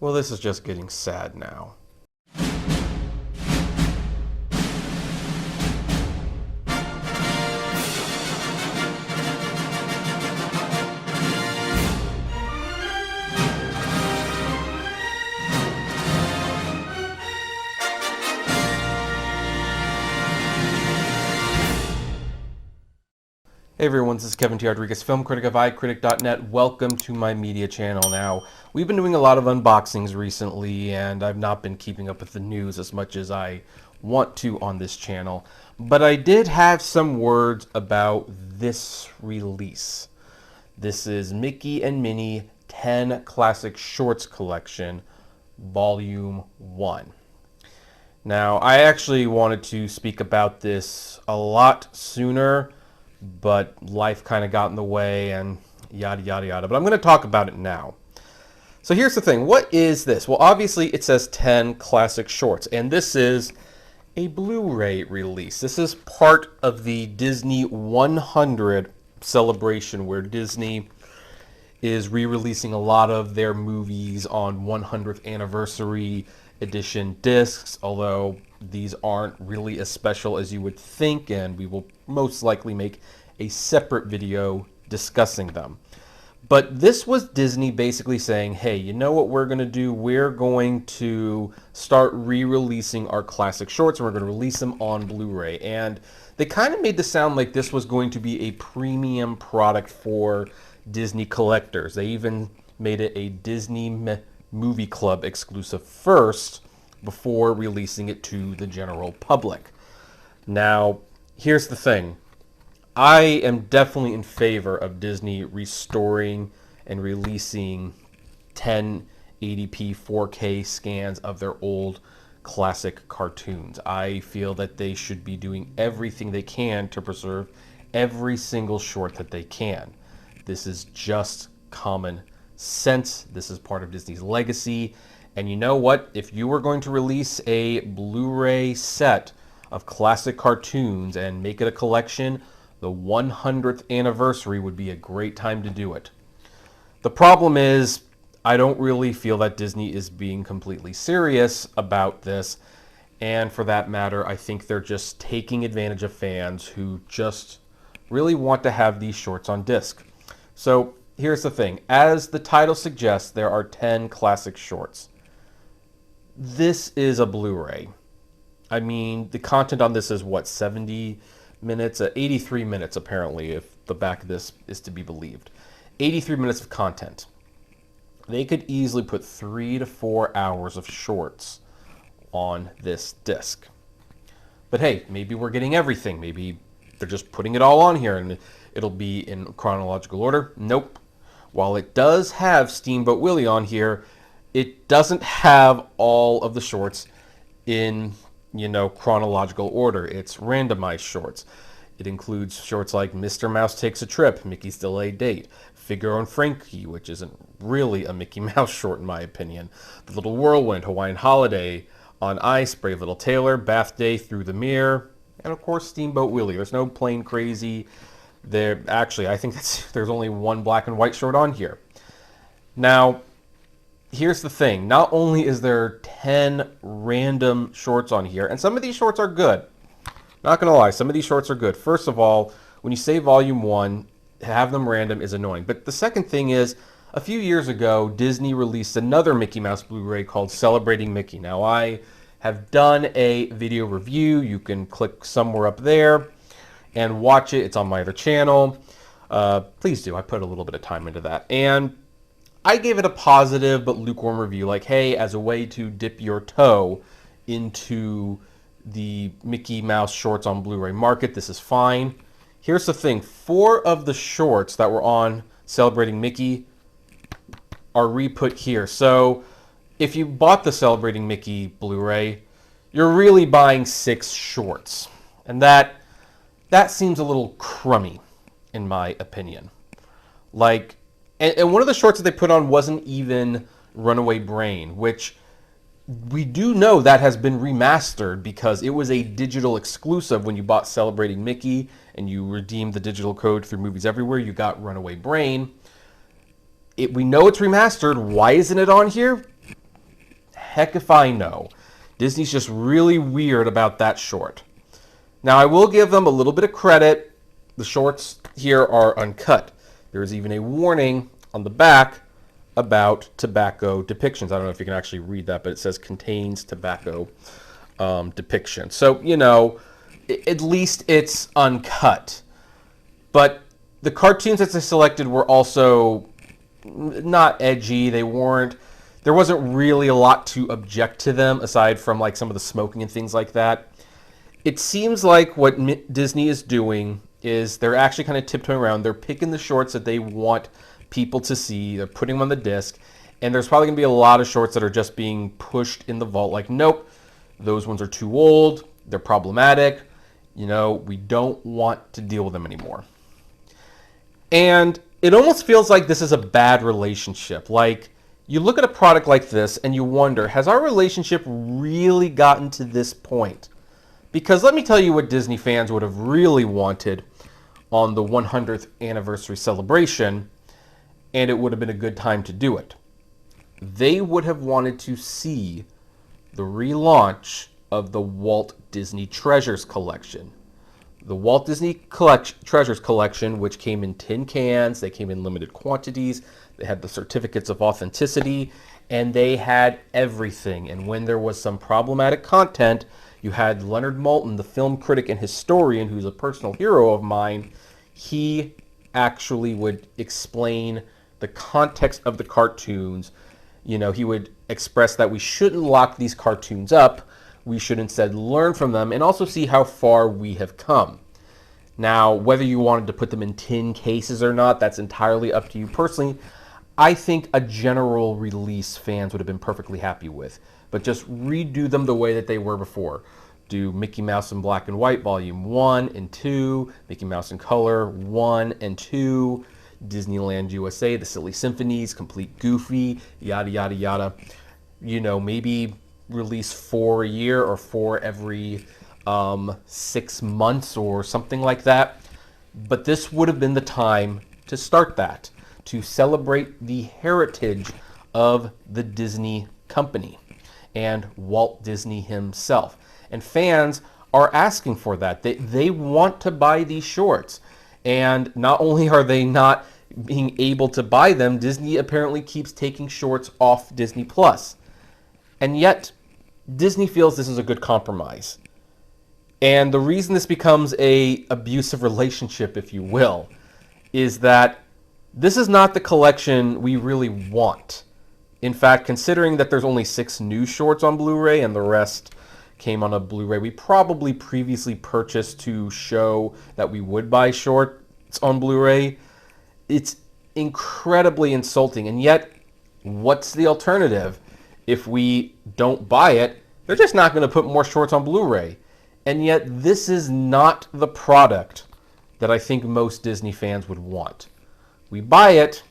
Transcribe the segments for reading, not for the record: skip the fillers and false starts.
Well, this is just getting sad now. Hey everyone, this is Kevin T. Rodriguez, film critic of iCritic.net. Welcome to my media channel. Now, we've been doing a lot of unboxings recently, and I've not been keeping up with the news as much as I want to on this channel. But I did have some words about this release. This is Mickey and Minnie 10 Classic Shorts Collection, Volume 1. Now, I actually wanted to speak about this a lot sooner, but life kind of got in the way and yada, yada, yada. But I'm going to talk about it now. So here's the thing. What is this? Well, obviously it says 10 Classic Shorts, and this is a Blu-ray release. This is part of the Disney 100 celebration, where Disney is re-releasing a lot of their movies on 100th anniversary edition discs, although these aren't really as special as you would think, and we will most likely make a separate video discussing them. But this was Disney basically saying, hey, you know what we're going to do? We're going to start re-releasing our classic shorts, and we're going to release them on Blu-ray. And they kind of made this sound like this was going to be a premium product for Disney collectors. They even made it a Disney Movie Club exclusive first before releasing it to the general public. Now, here's the thing. I am definitely in favor of Disney restoring and releasing 1080p 4K scans of their old classic cartoons. I feel that they should be doing everything they can to preserve every single short that they can. This is just common sense. This is part of Disney's legacy. And you know what? If you were going to release a Blu-ray set of classic cartoons and make it a collection, the 100th anniversary would be a great time to do it. The problem is, I don't really feel that Disney is being completely serious about this. And for that matter, I think they're just taking advantage of fans who just really want to have these shorts on disc. So here's the thing. As the title suggests, there are 10 classic shorts. This is a Blu-ray. I mean, the content on this is what, 70 minutes? 83 minutes apparently, if the back of this is to be believed. 83 minutes of content. They could easily put 3 to 4 hours of shorts on this disc. But hey, maybe we're getting everything. Maybe they're just putting it all on here and it'll be in chronological order. Nope. While it does have Steamboat Willie on here, it doesn't have all of the shorts in, chronological order. It's randomized shorts. It includes shorts like Mr. Mouse Takes a Trip, Mickey's Delayed Date, Figaro and Frankie, which isn't really a Mickey Mouse short in my opinion, The Little Whirlwind, Hawaiian Holiday, On Ice, Brave Little Tailor, Bath Day, Through the Mirror, and of course Steamboat Willie. There's no Plain Crazy. Actually, I think there's only one black and white short on here. Now, here's the thing. Not only is there 10 random shorts on here, and some of these shorts are good. Not going to lie, some of these shorts are good. First of all, when you say Volume 1, have them random is annoying. But the second thing is, a few years ago, Disney released another Mickey Mouse Blu-ray called Celebrating Mickey. Now, I have done a video review. You can click somewhere up there and watch it. It's on my other channel. Please do. I put a little bit of time into that. And I gave it a positive but lukewarm review, like, hey, as a way to dip your toe into the Mickey Mouse shorts on Blu-ray market, this is fine. Here's the thing. 4 of the shorts that were on Celebrating Mickey are re-put here. So if you bought the Celebrating Mickey Blu-ray, you're really buying 6 shorts. And that seems a little crummy, in my opinion. Like, and one of the shorts that they put on wasn't even Runaway Brain, which we do know that has been remastered because it was a digital exclusive when you bought Celebrating Mickey and you redeemed the digital code through Movies Everywhere. You got Runaway Brain. We know it's remastered. Why isn't it on here? heck if I know. Disney's just really weird about that short. Now, I will give them a little bit of credit. The shorts here are uncut. There is even a warning on the back about tobacco depictions. I don't know if you can actually read that, but it says contains tobacco depiction. So, you know, at least it's uncut. But the cartoons that they selected were also not edgy. There wasn't really a lot to object to them aside from like some of the smoking and things like that. It seems like what Disney is doing is they're actually kind of tiptoeing around. They're picking the shorts that they want people to see. They're putting them on the disc. And there's probably going to be a lot of shorts that are just being pushed in the vault. Like, nope, those ones are too old. They're problematic. You know, we don't want to deal with them anymore. And it almost feels like this is a bad relationship. Like, you look at a product like this and you wonder, has our relationship really gotten to this point? Because let me tell you what Disney fans would have really wanted on the 100th anniversary celebration, and it would have been a good time to do it. They would have wanted to see the relaunch of the Walt Disney Treasures Collection. The Walt Disney Treasures Collection, which came in tin cans, they came in limited quantities, they had the certificates of authenticity, and they had everything. And when there was some problematic content, you had Leonard Maltin, the film critic and historian, who's a personal hero of mine. He actually would explain the context of the cartoons. You know, he would express that we shouldn't lock these cartoons up. We should instead learn from them and also see how far we have come. Now, whether you wanted to put them in tin cases or not, that's entirely up to you. Personally, I think a general release fans would have been perfectly happy with. But just redo them the way that they were before. Do Mickey Mouse in Black and White Volume 1 and 2, Mickey Mouse in Color 1 and 2, Disneyland USA, The Silly Symphonies, Complete Goofy, yada, yada, yada. You know, maybe release 4 a year or 4 every 6 months or something like that. But this would have been the time to start that, to celebrate the heritage of the Disney company and Walt Disney himself. And fans are asking for that. They want to buy these shorts. And not only are they not being able to buy them, Disney apparently keeps taking shorts off Disney Plus. And yet, Disney feels this is a good compromise. And the reason this becomes a abusive relationship, if you will, is that this is not the collection we really want. In fact, considering that there's only 6 new shorts on Blu-ray and the rest came on a Blu-ray we probably previously purchased to show that we would buy shorts on Blu-ray, it's incredibly insulting. And yet, what's the alternative? If we don't buy it, they're just not going to put more shorts on Blu-ray. And yet, this is not the product that I think most Disney fans would want. We buy it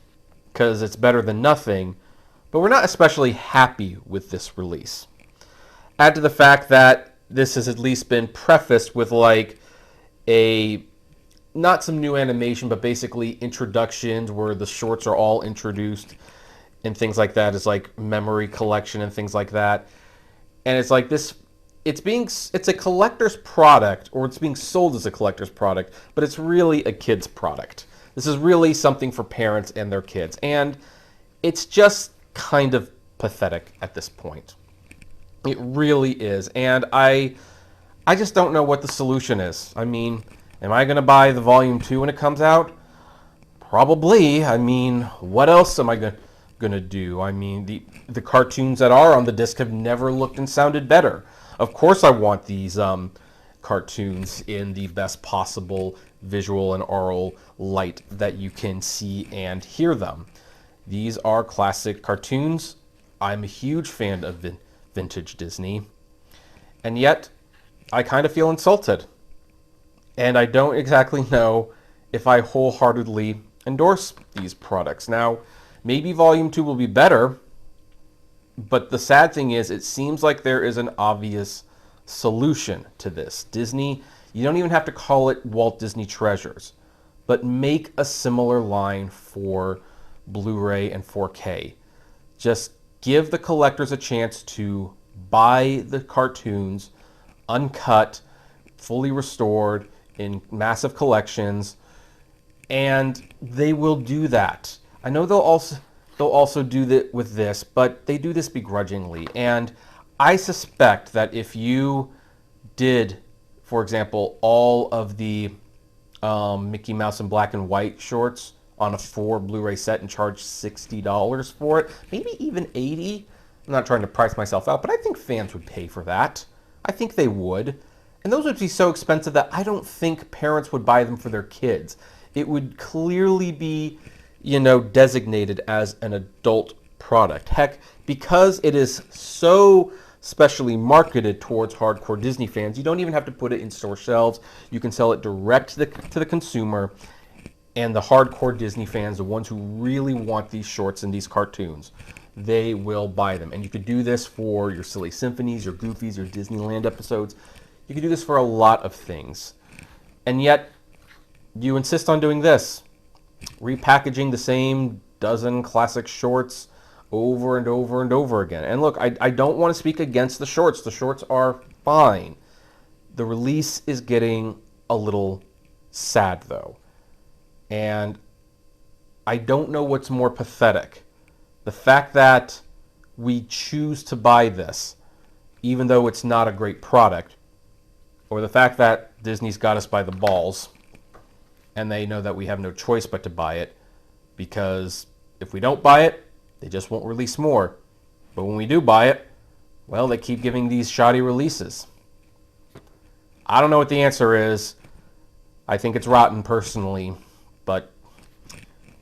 because it's better than nothing, but we're not especially happy with this release. Add to the fact that this has at least been prefaced with like not some new animation, but basically introductions where the shorts are all introduced and things like that. It's like memory collection and things like that. And it's like this, it's a collector's product, or it's being sold as a collector's product, but it's really a kid's product. This is really something for parents and their kids. And it's just kind of pathetic at this point. It really is. And I just don't know what the solution is. I mean, am I going to buy the Volume 2 when it comes out? Probably. I mean, what else am I going to do? I mean, the cartoons that are on the disc have never looked and sounded better. Of course I want these cartoons in the best possible visual and aural light that you can see and hear them. These are classic cartoons. I'm a huge fan of vintage Disney. And yet, I kind of feel insulted. And I don't exactly know if I wholeheartedly endorse these products. Now, maybe Volume 2 will be better, but the sad thing is, it seems like there is an obvious solution to this. Disney, you don't even have to call it Walt Disney Treasures, but make a similar line for Blu-ray and 4K. Just give the collectors a chance to buy the cartoons uncut, fully restored in massive collections, and they will do that. I know they'll also do that with this, but they do this begrudgingly. And I suspect that if you did, for example, all of the Mickey Mouse in black and white shorts on a 4 Blu-ray set and charged $60 for it, maybe even $80. I'm not trying to price myself out, but I think fans would pay for that. I think they would. And those would be so expensive that I don't think parents would buy them for their kids. It would clearly be, designated as an adult product. Heck, because it is so specially marketed towards hardcore Disney fans, you don't even have to put it in store shelves. You can sell it direct to the consumer, and the hardcore Disney fans, the ones who really want these shorts and these cartoons, they will buy them. And you could do this for your Silly Symphonies, your Goofies, your Disneyland episodes. You could do this for a lot of things. And yet, you insist on doing this. Repackaging the same dozen classic shorts over and over and over again. And look, I don't want to speak against the shorts. The shorts are fine. The release is getting a little sad, though. And I don't know what's more pathetic. The fact that we choose to buy this, even though it's not a great product, or the fact that Disney's got us by the balls, and they know that we have no choice but to buy it, because if we don't buy it, they just won't release more. But when we do buy it, well, they keep giving these shoddy releases. I don't know what the answer is. I think it's rotten, personally. But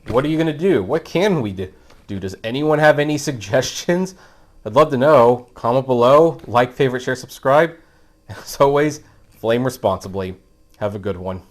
what are you going to do? What can we do? Does anyone have any suggestions? I'd love to know. Comment below. Like, favorite, share, subscribe. As always, flame responsibly. Have a good one.